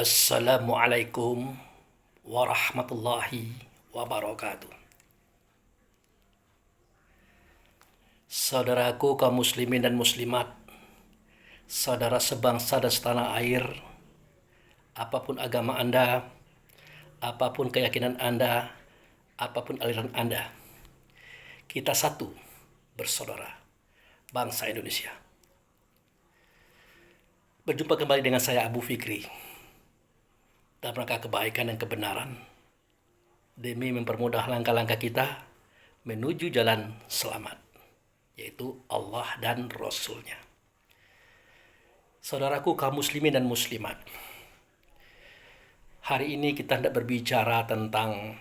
Assalamualaikum warahmatullahi wabarakatuh. Saudaraku kaum muslimin dan muslimat, saudara sebangsa dan setanah air, apapun agama Anda, apapun keyakinan Anda, apapun aliran Anda, kita satu bersaudara, bangsa Indonesia. Berjumpa kembali dengan saya Abu Fikri dalam rangka kebaikan dan kebenaran demi mempermudah langkah-langkah kita menuju jalan selamat, yaitu Allah dan Rasul-Nya. Saudaraku kaum muslimin dan muslimat, hari ini kita hendak berbicara tentang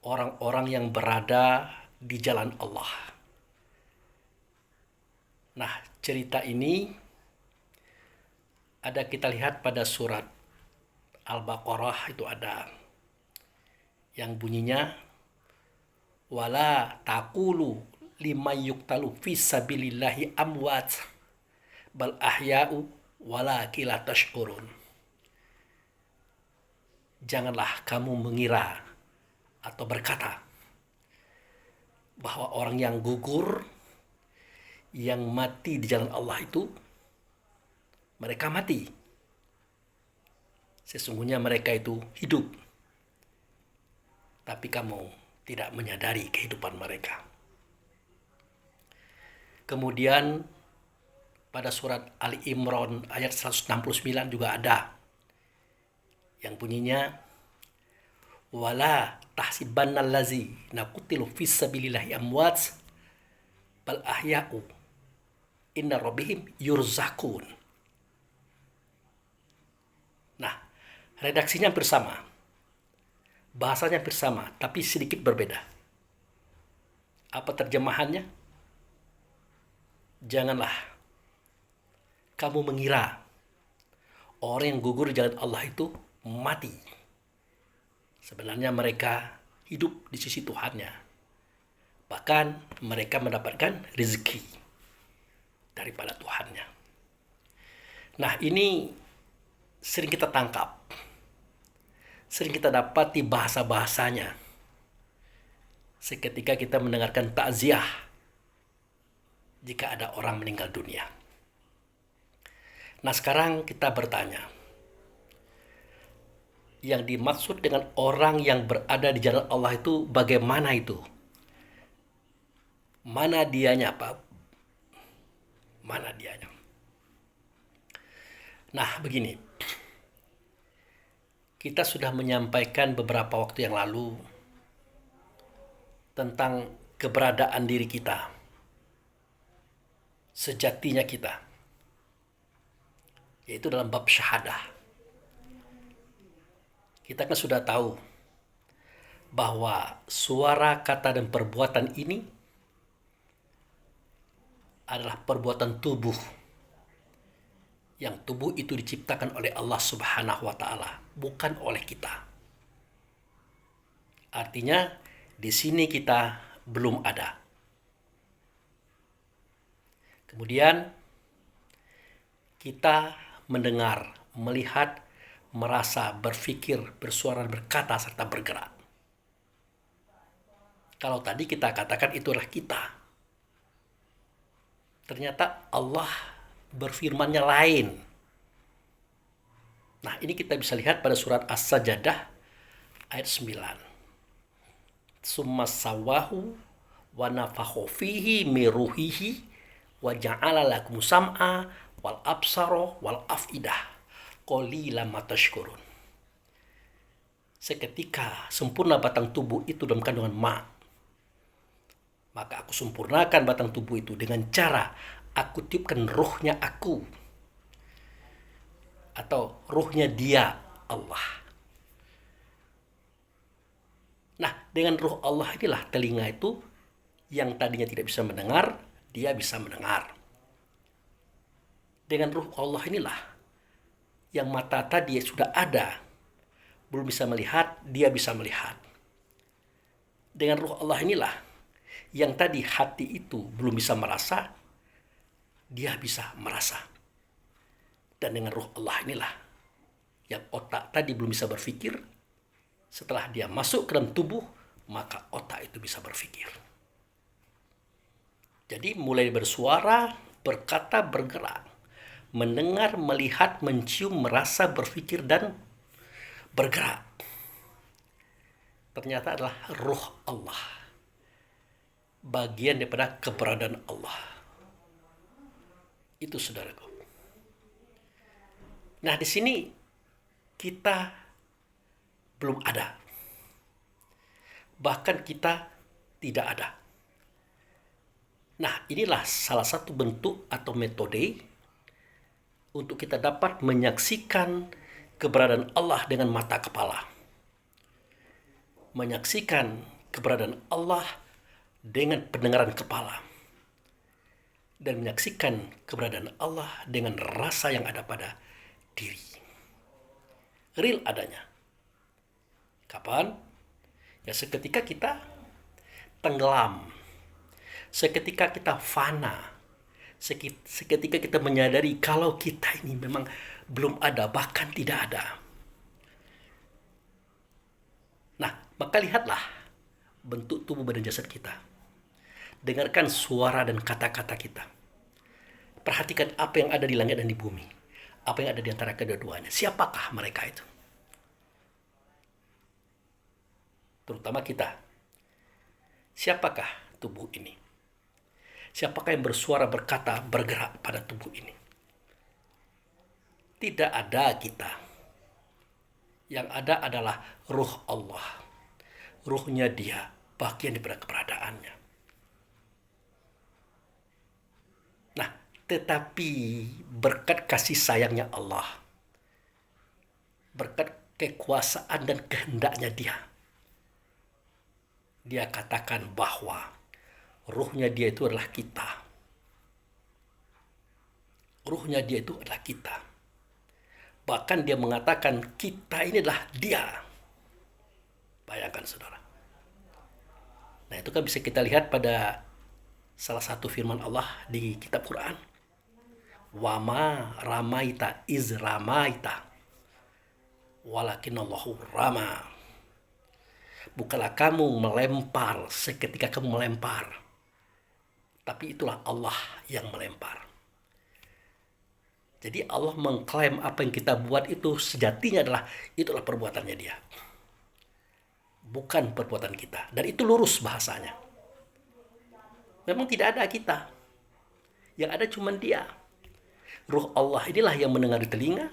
orang-orang yang berada di jalan Allah. Nah, cerita ini ada kita lihat pada surat Al-Baqarah, itu ada yang bunyinya wala taqulu liman yuqtalu fis sabilillahi amwat bal ahya'u walakin la tash'urun. Janganlah kamu mengira atau berkata bahwa orang yang gugur, yang mati di jalan Allah itu mereka mati. Sesungguhnya mereka itu hidup, tapi kamu tidak menyadari kehidupan mereka. Kemudian pada surat Ali Imran ayat 169 juga ada yang bunyinya wala tahsibannallazi naqutilu fis sabilillahi amwat bal ahya'u inna rabbihim yurzaqun. Nah, redaksinya hampir sama, bahasanya hampir sama, tapi sedikit berbeda. Apa terjemahannya? Janganlah kamu mengira orang yang gugur di jalan Allah itu mati. Sebenarnya mereka hidup di sisi Tuhannya. Bahkan mereka mendapatkan rezeki daripada Tuhannya. Nah, ini sering kita tangkap, sering kita dapati bahasa-bahasanya seketika kita mendengarkan takziah jika ada orang meninggal dunia. Nah, sekarang kita bertanya, yang dimaksud dengan orang yang berada di jalan Allah itu bagaimana itu? Mana dianya, Pak? Mana dianya? Nah, begini. Kita sudah menyampaikan beberapa waktu yang lalu tentang keberadaan diri kita, sejatinya kita, yaitu dalam bab syahadah. Kita kan sudah tahu bahwa suara, kata, dan perbuatan ini adalah perbuatan tubuh, yang tubuh itu diciptakan oleh Allah Subhanahu wa Ta'ala, bukan oleh kita. Artinya, di sini kita belum ada. Kemudian, kita mendengar, melihat, merasa, berpikir, bersuara, berkata, serta bergerak. Kalau tadi kita katakan itulah kita, ternyata Allah berfirmannya lain. Nah, ini kita bisa lihat pada surat As-Sajdah ayat 9. Summa sawahu wa nafakha fihi min ruhihi wa ja'ala lakum sam'a wal absara wal afidah qalilan ma tashkurun. Seketika sempurna batang tubuh itu dalam kandungan maka aku sempurnakan batang tubuh itu dengan cara aku tiupkan ruhnya aku, atau ruhnya dia, Allah. Nah, dengan ruh Allah inilah telinga itu yang tadinya tidak bisa mendengar, dia bisa mendengar. Dengan ruh Allah inilah yang mata tadi sudah ada, belum bisa melihat, dia bisa melihat. Dengan ruh Allah inilah yang tadi hati itu belum bisa merasa, dia bisa merasa. Dan dengan ruh Allah inilah Yang otak tadi belum bisa berpikir, setelah dia masuk ke dalam tubuh, maka otak itu bisa berpikir. Jadi mulai bersuara, berkata, bergerak, mendengar, melihat, mencium, merasa, berpikir, dan bergerak. Ternyata adalah ruh Allah. Bagian daripada keberadaan Allah. Itu saudaraku. Nah, di sini kita belum ada. Bahkan kita tidak ada. Nah, inilah salah satu bentuk atau metode untuk kita dapat menyaksikan keberadaan Allah dengan mata kepala. Menyaksikan keberadaan Allah dengan pendengaran kepala. Dan menyaksikan keberadaan Allah dengan rasa yang ada pada diri. Real adanya. Kapan? Ya seketika kita tenggelam. Seketika kita fana. Seketika kita menyadari kalau kita ini memang belum ada, bahkan tidak ada. Nah, maka lihatlah bentuk tubuh badan jasad kita. Dengarkan suara dan kata-kata kita. Perhatikan apa yang ada di langit dan di bumi. Apa yang ada di antara kedua-duanya. Siapakah mereka itu? Terutama kita. Siapakah tubuh ini? Siapakah yang bersuara, berkata, bergerak pada tubuh ini? Tidak ada kita. Yang ada adalah ruh Allah. Ruhnya dia, bagian daripada keberadaannya. Nah, tetapi berkat kasih sayangnya Allah, berkat kekuasaan dan kehendaknya dia katakan bahwa ruhnya dia itu adalah kita. Ruhnya dia itu adalah kita. Bahkan dia mengatakan kita ini adalah dia. Bayangkan saudara. Nah itu kan bisa kita lihat pada salah satu firman Allah di kitab Quran. Wama ramaita iz ramaita walakinallahu rama. Bukanlah kamu melempar seketika kamu melempar, tapi itulah Allah yang melempar. Jadi Allah mengklaim apa yang kita buat itu sejatinya itulah perbuatannya dia. Bukan perbuatan kita. Dan itu lurus bahasanya. Memang tidak ada kita. Yang ada cuma dia. Ruh Allah inilah yang mendengar di telinga.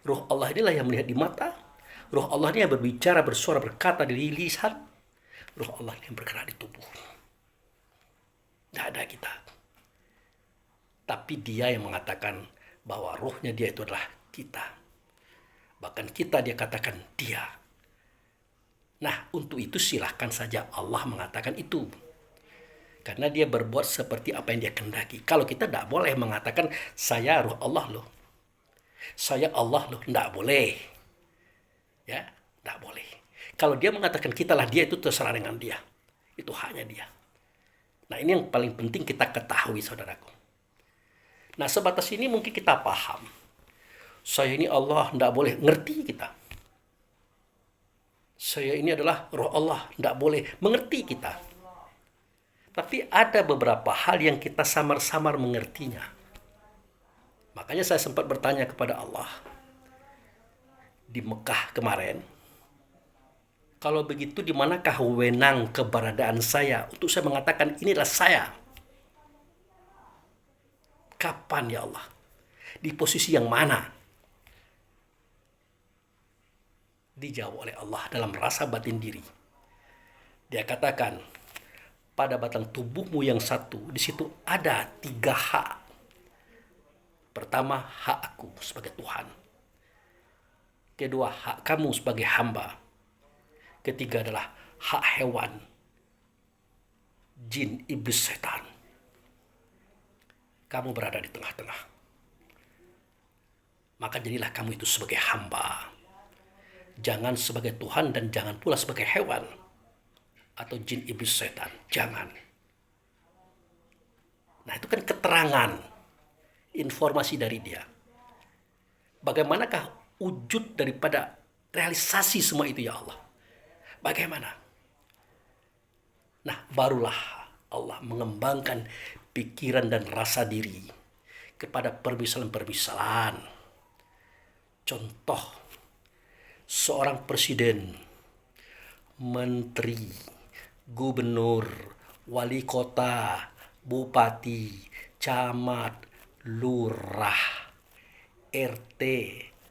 Ruh Allah inilah yang melihat di mata. Ruh Allah ini yang berbicara, bersuara, berkata di lisan. Ruh Allah ini yang bergerak di tubuh. Tidak ada kita. Tapi dia yang mengatakan bahwa ruhnya dia itu adalah kita. Bahkan kita dia katakan dia. Nah, untuk itu silahkan saja Allah mengatakan itu. Karena dia berbuat seperti apa yang dia kehendaki. Kalau kita tidak boleh mengatakan, saya ruh Allah loh. Saya Allah loh. Tidak boleh. Ya, tidak boleh. Kalau dia mengatakan kitalah dia, itu terserah dengan dia. Itu haknya dia. Nah, ini yang paling penting kita ketahui, saudaraku. Nah, sebatas ini mungkin kita paham. Saya ini Allah, tidak boleh. Ngerti kita. Saya ini adalah roh Allah, tidak boleh. Mengerti kita. Tapi ada beberapa hal yang kita samar-samar mengertinya. Makanya saya sempat bertanya kepada Allah. Di Mekah kemarin. Kalau begitu di manakah wewenang keberadaan saya untuk saya mengatakan inilah saya? Kapan ya Allah? Di posisi yang mana? Dijawab oleh Allah dalam rasa batin diri. Dia katakan, pada batang tubuhmu yang satu, di situ ada 3 hak. Pertama, hak aku sebagai Tuhan. Kedua, hak kamu sebagai hamba. Ketiga adalah hak hewan, jin, iblis, setan. Kamu berada di tengah-tengah. Maka jadilah kamu itu sebagai hamba. Jangan sebagai Tuhan dan jangan pula sebagai hewan. Atau jin, iblis, setan. Jangan. Nah itu kan keterangan. Informasi dari dia. Bagaimanakah wujud daripada realisasi semua itu ya Allah. Bagaimana? Nah, barulah Allah mengembangkan pikiran dan rasa diri kepada permisalan-permisalan. Contoh, seorang presiden, menteri, gubernur, wali kota, bupati, camat, lurah, RT,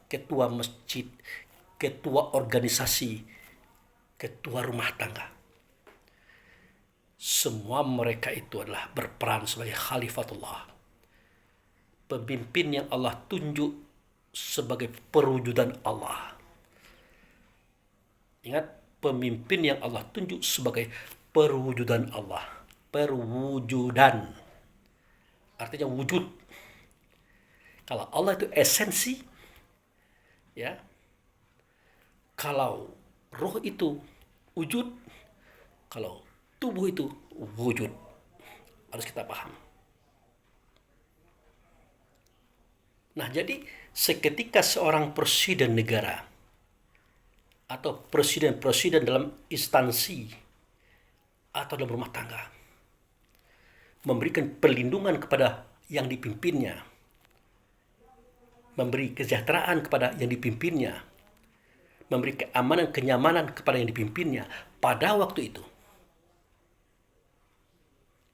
ketua masjid, ketua organisasi, ketua rumah tangga. Semua mereka itu adalah berperan sebagai khalifatullah, pemimpin yang Allah tunjuk sebagai perwujudan Allah. Ingat, pemimpin yang Allah tunjuk sebagai perwujudan Allah. Perwujudan artinya wujud. Kalau Allah itu esensi, ya. Kalau roh itu wujud, kalau tubuh itu wujud. Harus kita paham. Nah, jadi seketika seorang presiden negara atau presiden-presiden dalam instansi atau dalam rumah tangga memberikan perlindungan kepada yang dipimpinnya, memberi kesejahteraan kepada yang dipimpinnya, memberi keamanan, kenyamanan kepada yang dipimpinnya pada waktu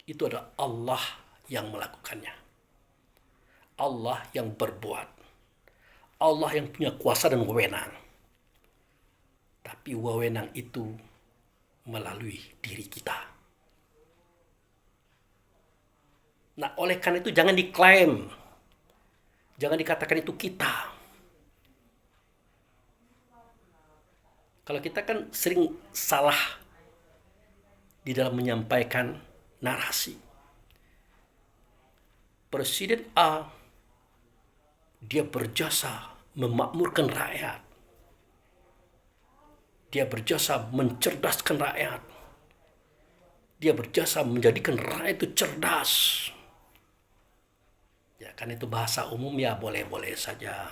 itu adalah Allah yang melakukannya. Allah yang berbuat. Allah yang punya kuasa dan wewenang. Tapi wewenang itu melalui diri kita. Nah, oleh karena itu jangan diklaim. Jangan dikatakan itu kita. Kalau kita kan sering salah di dalam menyampaikan narasi. Presiden A, dia berjasa memakmurkan rakyat. Dia berjasa mencerdaskan rakyat. Dia berjasa menjadikan rakyat itu cerdas. Ya, kan itu bahasa umum ya boleh-boleh saja.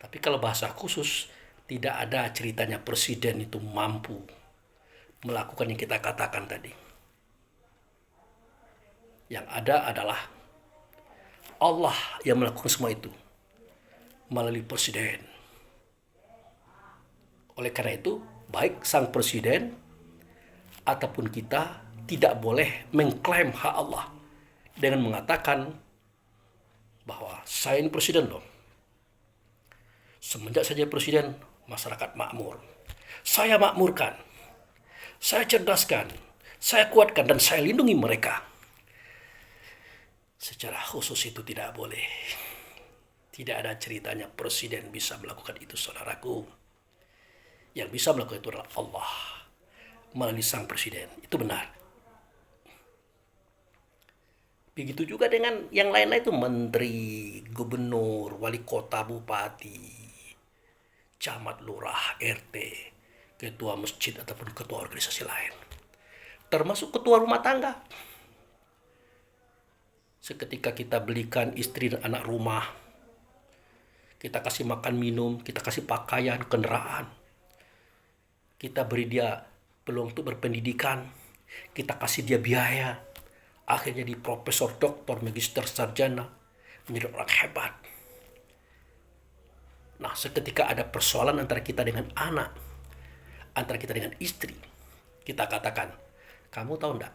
Tapi kalau bahasa khusus, tidak ada ceritanya presiden itu mampu melakukan yang kita katakan tadi. Yang ada adalah Allah yang melakukan semua itu melalui presiden. Oleh karena itu, baik sang presiden ataupun kita tidak boleh mengklaim hak Allah dengan mengatakan bahwa saya ini presiden loh. Semenjak saja presiden, masyarakat makmur. Saya makmurkan, saya cerdaskan, saya kuatkan, dan saya lindungi mereka. Secara khusus itu tidak boleh. Tidak ada ceritanya presiden bisa melakukan itu, saudaraku. Yang bisa melakukan itu adalah Allah melalui sang presiden. Itu benar. Begitu juga dengan yang lain-lain itu, menteri, gubernur, wali kota, bupati, camat, lurah, RT, ketua masjid ataupun ketua organisasi lain. Termasuk ketua rumah tangga. Seketika kita belikan istri dan anak rumah, kita kasih makan minum, kita kasih pakaian, kendaraan, kita beri dia peluang untuk berpendidikan, kita kasih dia biaya, akhirnya di profesor, doktor, magister, sarjana, menjadi orang hebat. Nah, seketika ada persoalan antara kita dengan anak, antara kita dengan istri, kita katakan, kamu tahu enggak,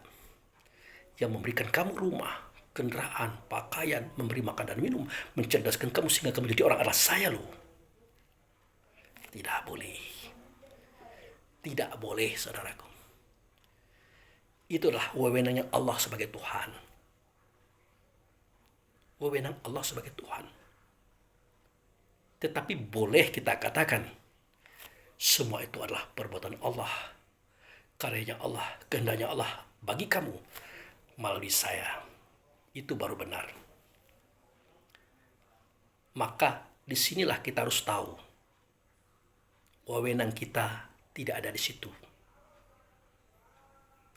yang memberikan kamu rumah, kendaraan, pakaian, memberi makan dan minum, mencerdaskan kamu sehingga kamu jadi orang adalah saya loh. Tidak boleh. Tidak boleh, saudaraku. Itulah wewenangnya Allah sebagai Tuhan. Wewenang Allah sebagai Tuhan. Tetapi boleh kita katakan, semua itu adalah perbuatan Allah, karyanya Allah, kehendaknya Allah bagi kamu melalui saya. Itu baru benar. Maka disinilah kita harus tahu, wewenang kita tidak ada di situ.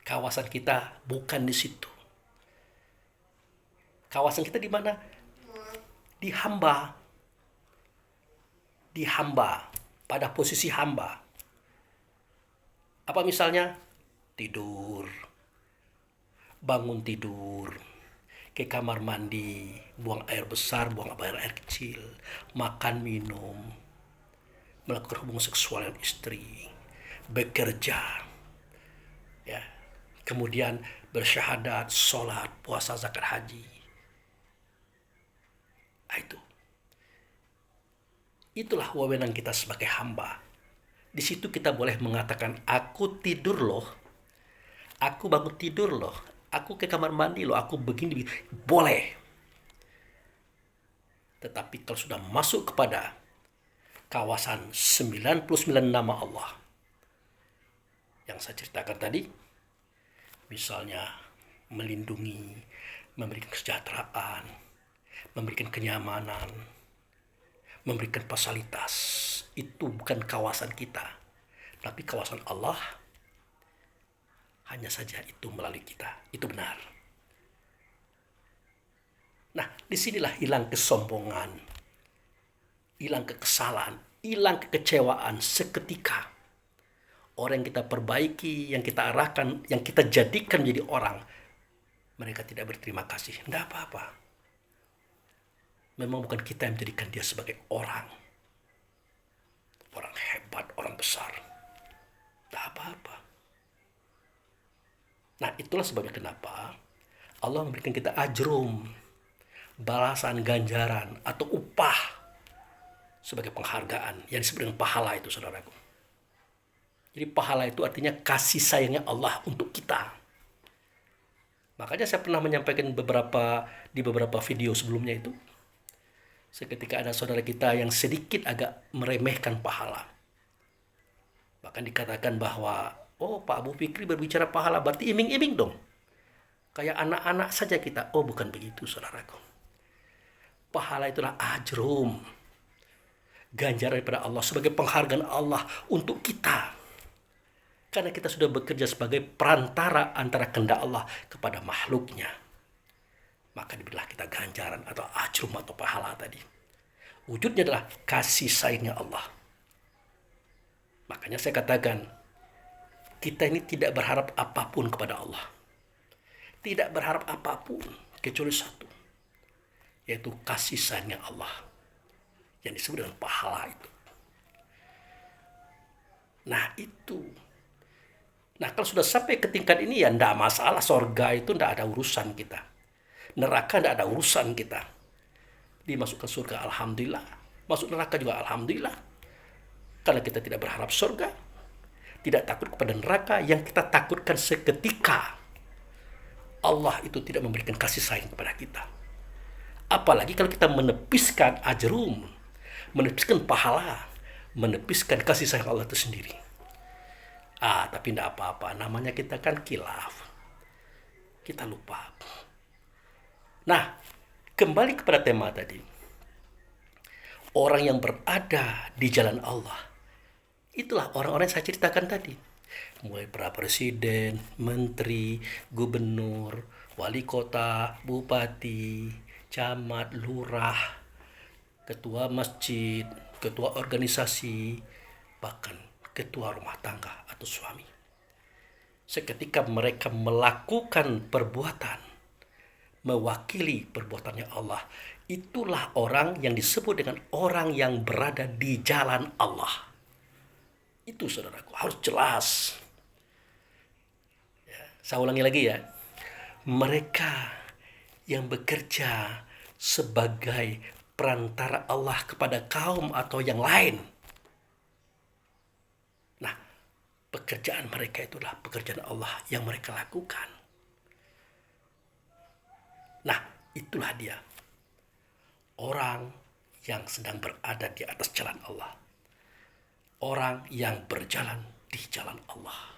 Kawasan kita bukan di situ. Kawasan kita di mana? Di hamba. di hamba, pada posisi hamba. Apa misalnya? Tidur, bangun tidur, ke kamar mandi, buang air besar, buang air kecil, makan minum, melakukan hubungan seksual dengan istri, bekerja, ya, kemudian bersyahadat, sholat, puasa, zakat, haji. Nah, itulah wewenang kita sebagai hamba. Di situ kita boleh mengatakan, aku tidur loh, aku bangun tidur loh, aku ke kamar mandi loh, aku begini, boleh. Tetapi kalau sudah masuk kepada kawasan 99 nama Allah yang saya ceritakan tadi, misalnya melindungi, memberikan kesejahteraan, memberikan kenyamanan, memberikan fasilitas, itu bukan kawasan kita, tapi kawasan Allah. Hanya saja itu melalui kita, itu benar. Nah, disinilah hilang kesombongan, hilang kekesalan, hilang kekecewaan seketika. Orang yang kita perbaiki, yang kita arahkan, yang kita jadikan menjadi orang, mereka tidak berterima kasih. Tidak apa-apa. Memang bukan kita yang menjadikan dia sebagai orang. Orang hebat, orang besar. Tidak apa-apa. Nah, itulah sebabnya kenapa Allah memberikan kita ajrum, balasan, ganjaran, atau upah sebagai penghargaan yang disebut dengan pahala itu, saudaraku. Jadi pahala itu artinya kasih sayangnya Allah untuk kita. Makanya saya pernah menyampaikan di beberapa video sebelumnya itu, seketika ada saudara kita yang sedikit agak meremehkan pahala. Bahkan dikatakan bahwa, oh, Pak Abu Fikri berbicara pahala berarti iming-iming dong. Kayak anak-anak saja kita. Oh, bukan begitu, saudaraku. Pahala itulah ajrum, ganjaran daripada Allah sebagai penghargaan Allah untuk kita. Karena kita sudah bekerja sebagai perantara antara kehendak Allah kepada makhluknya. Maka diberilah kita ganjaran atau ajrum atau pahala tadi. Wujudnya adalah kasih sayangnya Allah. Makanya saya katakan, kita ini tidak berharap apapun kepada Allah. Tidak berharap apapun kecuali satu, yaitu kasih sayangnya Allah yang disebut dengan pahala itu. Nah, itu. Nah, kalau sudah sampai ke tingkat ini ya tidak masalah, sorga itu tidak ada urusan kita. Neraka tidak ada urusan kita. Dimasukkan surga, alhamdulillah. Masuk neraka juga, alhamdulillah. Karena kita tidak berharap surga, tidak takut kepada neraka. Yang kita takutkan seketika Allah itu tidak memberikan kasih sayang kepada kita. Apalagi kalau kita menepiskan ajrum, menepiskan pahala, menepiskan kasih sayang Allah itu sendiri. Tapi tidak apa-apa, namanya kita kan khilaf. Kita lupa. Nah, kembali kepada tema tadi. Orang yang berada di jalan Allah, itulah orang-orang yang saya ceritakan tadi. Mulai para presiden, menteri, gubernur, wali kota, bupati, camat, lurah, ketua masjid, ketua organisasi, bahkan ketua rumah tangga atau suami. Seketika mereka melakukan perbuatan mewakili perbuatannya Allah, itulah orang yang disebut dengan orang yang berada di jalan Allah. Itu, saudaraku, harus jelas. Saya ulangi lagi ya. Mereka yang bekerja sebagai perantara Allah kepada kaum atau yang lain. Nah, pekerjaan mereka itulah pekerjaan Allah yang mereka lakukan. Nah, itulah dia. Orang yang sedang berada di atas jalan Allah. Orang yang berjalan di jalan Allah.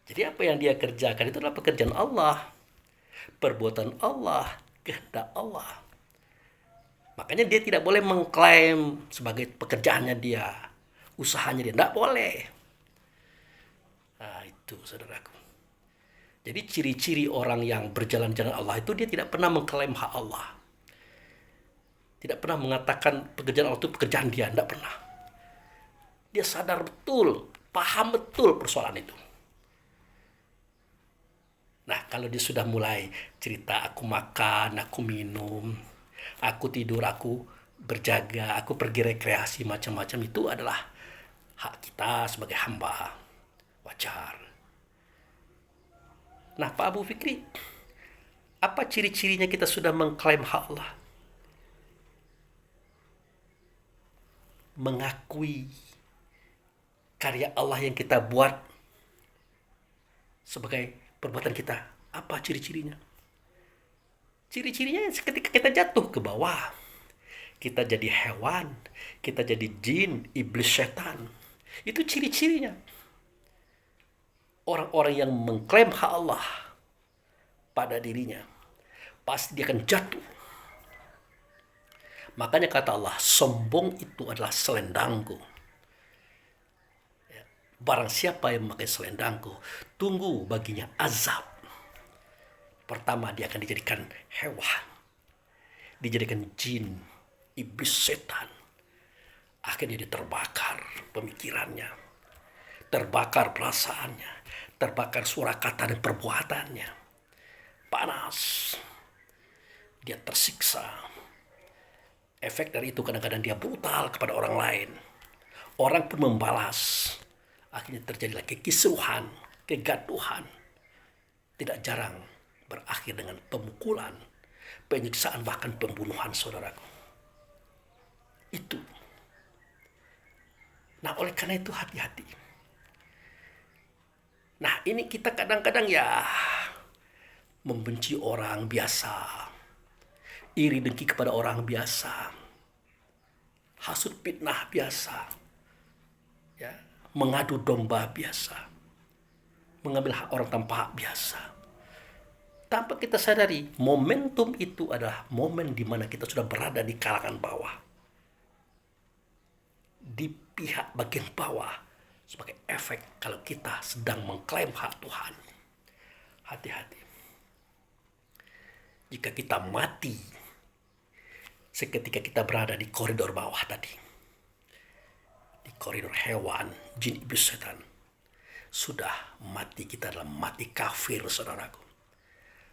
Jadi apa yang dia kerjakan itu adalah pekerjaan Allah. Perbuatan Allah, kehendak Allah. Makanya dia tidak boleh mengklaim sebagai pekerjaannya dia, usahanya dia. Tidak boleh. Nah, itu, saudaraku. Jadi ciri-ciri orang yang berjalan jalan Allah itu dia tidak pernah mengklaim hak Allah. Tidak pernah mengatakan pekerjaan Allah itu pekerjaan dia, tidak pernah. Dia sadar betul, paham betul persoalan itu. Nah, kalau dia sudah mulai cerita, aku makan, aku minum, aku tidur, aku berjaga, aku pergi rekreasi, macam-macam, itu adalah hak kita sebagai hamba. Wajar. Nah, Pak Abu Fikri, apa ciri-cirinya kita sudah mengklaim hak Allah? Mengakui karya Allah yang kita buat sebagai perbuatan kita. Apa ciri-cirinya? Ciri-cirinya ketika kita jatuh ke bawah, kita jadi hewan, kita jadi jin, iblis, setan. Itu ciri-cirinya. Orang-orang yang mengklaim hak Allah pada dirinya, pasti dia akan jatuh. Makanya kata Allah, sombong itu adalah selendangku. Barang siapa yang memakai selendangku, tunggu baginya azab. Pertama, dia akan dijadikan hewan, dijadikan jin, iblis, setan. Akhirnya dia terbakar pemikirannya, terbakar perasaannya, terbakar suara kata dan perbuatannya. Panas, dia tersiksa. Efek dari itu kadang-kadang dia brutal kepada orang lain. Orang pun membalas. Akhirnya terjadilah kekisruhan, kegaduhan. Tidak jarang berakhir dengan pemukulan, penyiksaan, bahkan pembunuhan, saudaraku. Itu. Nah, oleh karena itu hati-hati. Nah, ini kita kadang-kadang ya membenci orang biasa, iri dengki kepada orang biasa, hasut fitnah biasa, ya, mengadu domba biasa, mengambil hak orang tanpa hak biasa. Tanpa kita sadari, momentum itu adalah momen di mana kita sudah berada di kalangan bawah, di pihak bagian bawah, sebagai efek kalau kita sedang mengklaim hak Tuhan. Hati-hati. Jika kita mati seketika kita berada di koridor bawah tadi, di koridor hewan, jin, iblis, setan, sudah mati kita adalah mati kafir, saudaraku.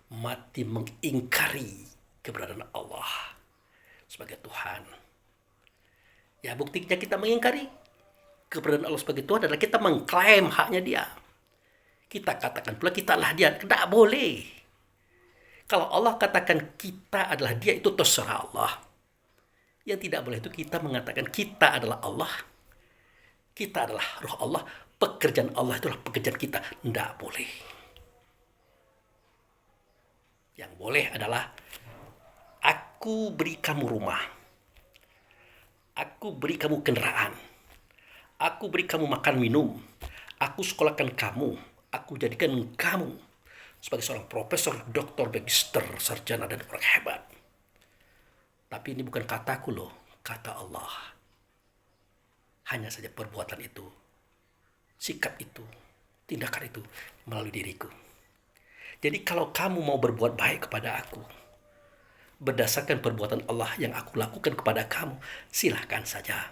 Mati mengingkari keberadaan Allah sebagai Tuhan. Ya, buktinya kita mengingkari keberadaan Allah sebagai Tuhan adalah kita mengklaim haknya dia. Kita katakan pula kita adalah dia. Tidak boleh. Kalau Allah katakan kita adalah dia, itu terserah Allah. Yang tidak boleh itu kita mengatakan kita adalah Allah. Kita adalah roh Allah. Pekerjaan Allah itulah pekerjaan kita. Tidak boleh. Yang boleh adalah aku beri kamu rumah. Aku beri kamu kendaraan. Aku beri kamu makan minum. Aku sekolahkan kamu. Aku jadikan kamu sebagai seorang profesor, doktor, magister, sarjana, dan orang hebat. Tapi ini bukan kataku loh, kata Allah. Hanya saja perbuatan itu, sikap itu, tindakan itu melalui diriku. Jadi kalau kamu mau berbuat baik kepada aku, berdasarkan perbuatan Allah yang aku lakukan kepada kamu, silahkan saja.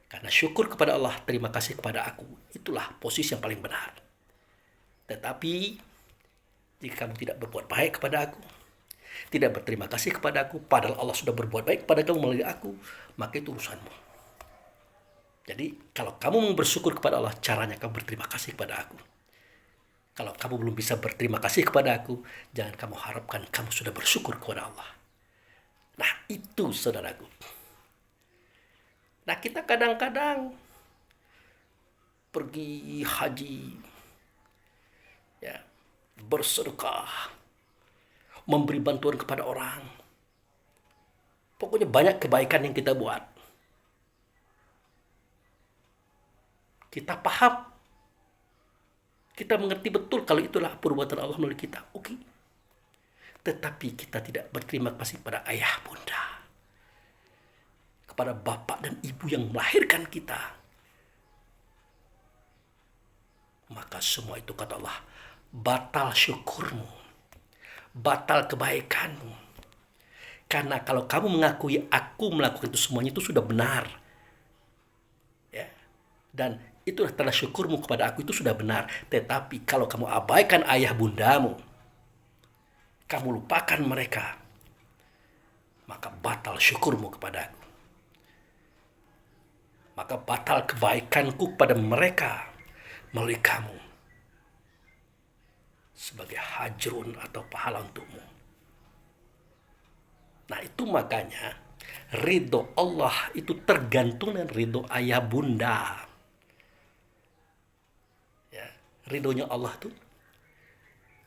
Karena syukur kepada Allah, terima kasih kepada aku, itulah posisi yang paling benar. Tetapi jika kamu tidak berbuat baik kepada aku, tidak berterima kasih kepada aku, padahal Allah sudah berbuat baik kepada kamu melalui aku, maka itu urusanmu. Jadi kalau kamu mau bersyukur kepada Allah, caranya kamu berterima kasih kepada aku. Kalau kamu belum bisa berterima kasih kepada aku, jangan kamu harapkan kamu sudah bersyukur kepada Allah. Nah, itu saudaraku. Nah, kita kadang-kadang pergi haji, ya, bersedekah, memberi bantuan kepada orang. Pokoknya banyak kebaikan yang kita buat. Kita paham. Kita mengerti betul kalau itulah perbuatan Allah melalui kita. Oke. Tetapi kita tidak berterima kasih kepada ayah bunda, kepada bapak dan ibu yang melahirkan kita. Maka semua itu kata Allah, batal syukurmu, batal kebaikanmu. Karena kalau kamu mengakui aku melakukan itu semuanya itu sudah benar. Ya. Dan itulah tanda syukurmu kepada aku itu sudah benar. Tetapi kalau kamu abaikan ayah bundamu, kamu lupakan mereka, maka batal syukurmu kepada aku. Maka batal kebaikanku kepada mereka melalui kamu sebagai hajrun atau pahala untukmu. Nah itu makanya ridho Allah itu tergantung dengan ridho ayah bunda. Ya, ridhonya Allah itu,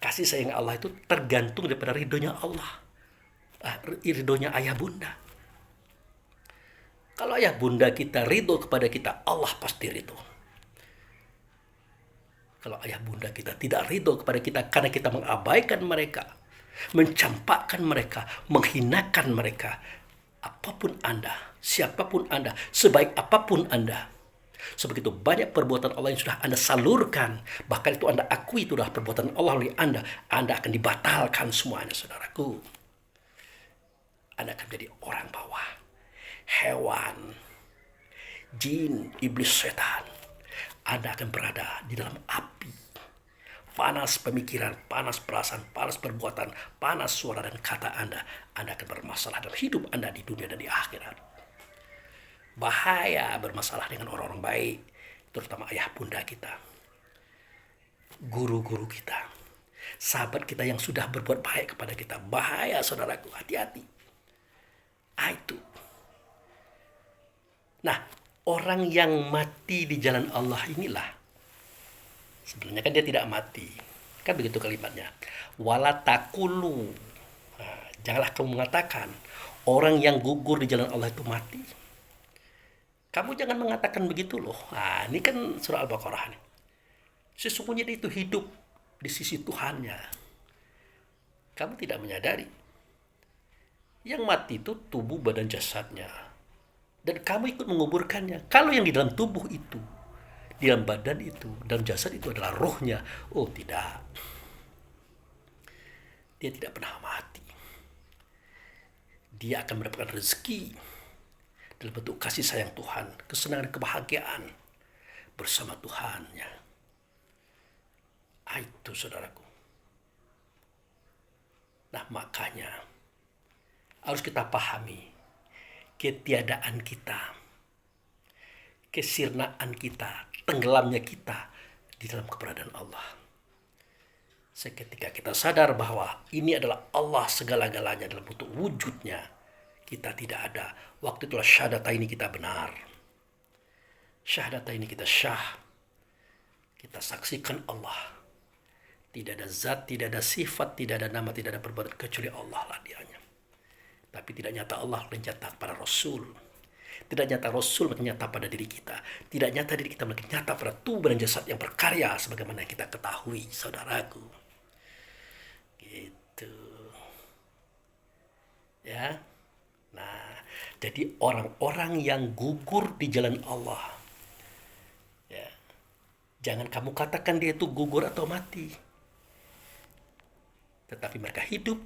kasih sayang Allah itu tergantung daripada ridhonya Allah, ridhonya ayah bunda. Kalau ayah bunda kita ridho kepada kita, Allah pasti ridho. Kalau ayah bunda kita tidak ridho kepada kita karena kita mengabaikan mereka, mencampakkan mereka, menghinakan mereka, apapun Anda, siapapun Anda, sebaik apapun Anda, sebegitu banyak perbuatan Allah yang sudah Anda salurkan, bahkan itu Anda akui itu adalah perbuatan Allah oleh Anda akan dibatalkan semuanya, saudaraku. Anda akan menjadi orang bawah, hewan, jin, iblis, setan. Anda akan berada di dalam api. Panas pemikiran, panas perasaan, panas perbuatan, panas suara dan kata Anda. Anda akan bermasalah dalam hidup Anda di dunia dan di akhirat. Bahaya bermasalah dengan orang-orang baik, terutama ayah bunda kita, guru-guru kita, sahabat kita yang sudah berbuat baik kepada kita. Bahaya, saudaraku, hati-hati. Itu. Nah, orang yang mati di jalan Allah inilah, sebenarnya kan dia tidak mati. Kan begitu kalimatnya. Wala takulu. Nah, janganlah kamu mengatakan orang yang gugur di jalan Allah itu mati. Kamu jangan mengatakan begitu loh. Nah, ini kan surah Al-Baqarah nih. Sesungguhnya dia itu hidup di sisi Tuhannya. Kamu tidak menyadari. Yang mati itu tubuh badan jasadnya. Dan kamu ikut menguburkannya. Kalau yang di dalam tubuh itu, di dalam badan itu, dalam jasad itu adalah rohnya. Oh tidak. Dia tidak pernah mati. Dia akan mendapatkan rezeki dalam bentuk kasih sayang Tuhan, kesenangan, kebahagiaan bersama Tuhannya. Itu saudaraku. Nah makanya harus kita pahami ketiadaan kita, kesirnaan kita, tenggelamnya kita di dalam keberadaan Allah. Seketika kita sadar bahwa ini adalah Allah segala-galanya dalam bentuk wujudnya, kita tidak ada. Waktu itulah syahadata ini kita benar. Syahadata ini kita syah. Kita saksikan Allah. Tidak ada zat, tidak ada sifat, tidak ada nama, tidak ada perbuatan kecuali Allah lah dianya. Tapi tidak nyata Allah, nyata pada Rasul. Tidak nyata Rasul, maka nyata pada diri kita. Tidak nyata diri kita, maka nyata pada tubuh dan jasad yang berkarya, sebagaimana yang kita ketahui, saudaraku. Gitu. Ya. Nah, jadi orang-orang yang gugur di jalan Allah, ya, jangan kamu katakan dia itu gugur atau mati. Tetapi mereka hidup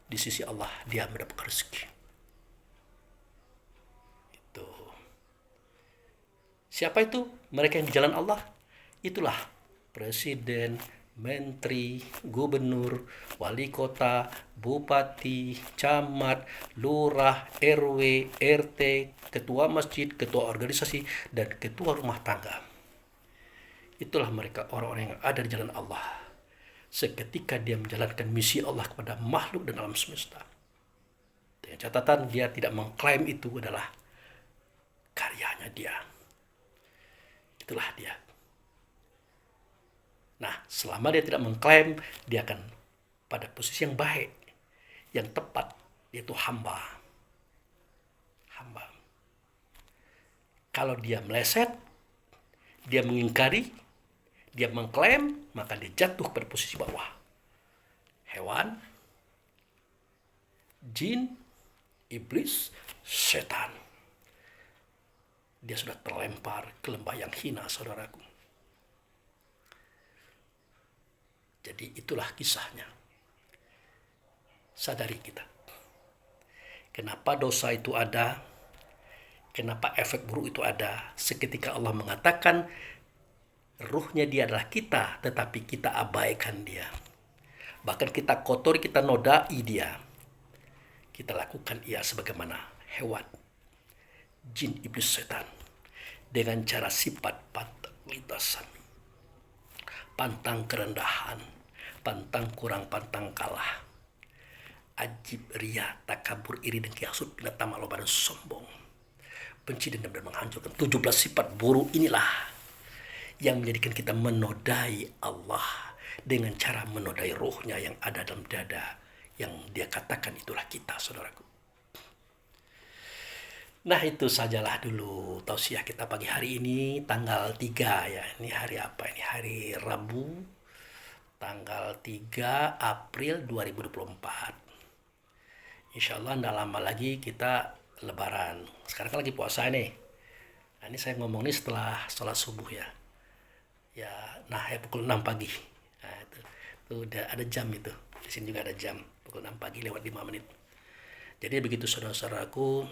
di sisi Allah, dia mendapat rezeki. Itu. Siapa itu? Mereka yang di jalan Allah. Itulah presiden, menteri, gubernur, wali kota, bupati, camat, lurah, RW, RT, ketua masjid, ketua organisasi, dan ketua rumah tangga. Itulah mereka orang-orang yang ada di jalan Allah. Seketika dia menjalankan misi Allah kepada makhluk dan alam semesta. Dengan catatan dia tidak mengklaim itu adalah karyanya dia. Itulah dia. Nah, selama dia tidak mengklaim, dia akan pada posisi yang baik, yang tepat, yaitu hamba. Hamba. Kalau dia meleset, dia mengingkari, dia mengklaim, maka dia jatuh pada posisi bawah. Hewan, jin, iblis, setan. Dia sudah terlempar ke lembah yang hina, saudaraku. Jadi itulah kisahnya. Sadari kita. Kenapa dosa itu ada? Kenapa efek buruk itu ada? Seketika Allah mengatakan ruhnya dia adalah kita, tetapi kita abaikan dia. Bahkan kita kotori, kita nodai dia. Kita lakukan ia sebagaimana hewan, jin, iblis, setan. Dengan cara sifat pantang lintasan, pantang kerendahan, pantang kurang, pantang kalah, ajib, ria, takabur, iri, dengki, hasut, binatang, malu, badan, sombong, benci, dendam, dan menghancurkan. 17 sifat buruk inilah yang menjadikan kita menodai Allah dengan cara menodai rohnya yang ada dalam dada, yang dia katakan itulah kita, saudaraku. Nah, itu sajalah dulu tausiah kita pagi hari ini, tanggal 3 ya. Ini hari apa? Ini hari Rabu, tanggal 3 April 2024. Insya Allah tidak lama lagi kita lebaran. Sekarang kan lagi puasa nih. Nah, ini saya ngomong nih setelah sholat subuh ya. Ya, nah ya pukul 6 pagi. Nah, itu udah ada jam itu. Di sini juga ada jam. Pukul 6 pagi lewat 5 menit. Jadi begitu saudara-saudaraku,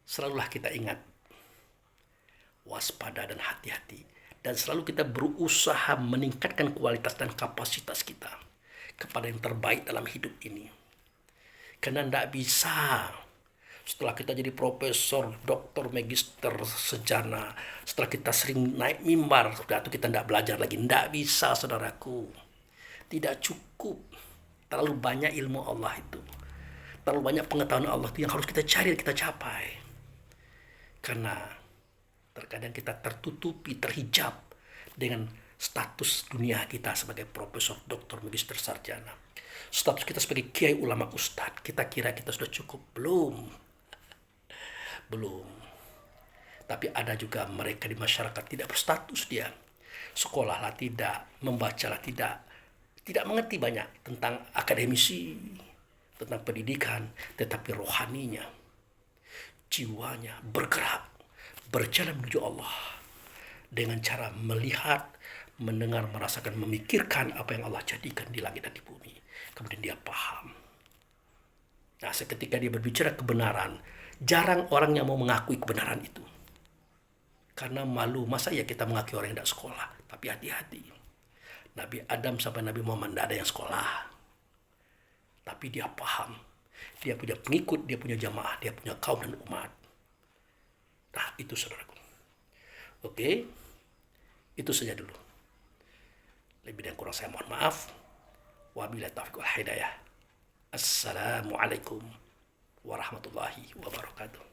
selalulah kita ingat, waspada dan hati-hati. Dan selalu kita berusaha meningkatkan kualitas dan kapasitas kita kepada yang terbaik dalam hidup ini. Karena tidak bisa setelah kita jadi profesor, doktor, magister, sarjana, setelah kita sering naik mimbar, sudah itu kita tidak belajar lagi. Tidak bisa, saudaraku. Tidak cukup. Terlalu banyak ilmu Allah itu. Terlalu banyak pengetahuan Allah itu yang harus kita cari dan kita capai. Karena terkadang kita tertutupi, terhijab dengan status dunia kita sebagai profesor, doktor, magister, sarjana. Status kita sebagai kiai, ulama, ustadz. Kita kira kita sudah cukup. Belum. Tapi ada juga mereka di masyarakat tidak berstatus dia. Sekolahlah tidak, membacalah tidak mengerti banyak tentang akademisi, tentang pendidikan, tetapi rohaninya, jiwanya bergerak, berjalan menuju Allah dengan cara melihat, mendengar, merasakan, memikirkan apa yang Allah jadikan di langit dan di bumi. Kemudian dia paham. Nah, seketika dia berbicara kebenaran, jarang orang yang mau mengakui kebenaran itu. Karena malu, masa ya kita mengakui orang yang tidak sekolah. Tapi hati-hati. Nabi Adam sampai Nabi Muhammad tidak ada yang sekolah. Tapi dia paham. Dia punya pengikut, dia punya jamaah, dia punya kaum dan umat. Nah, itu saudaraku. Oke, itu saja dulu. Lebih dan kurang saya mohon maaf. Wabillahi taufiq wal hidayah. Assalamualaikum warahmatullahi wabarakatuh.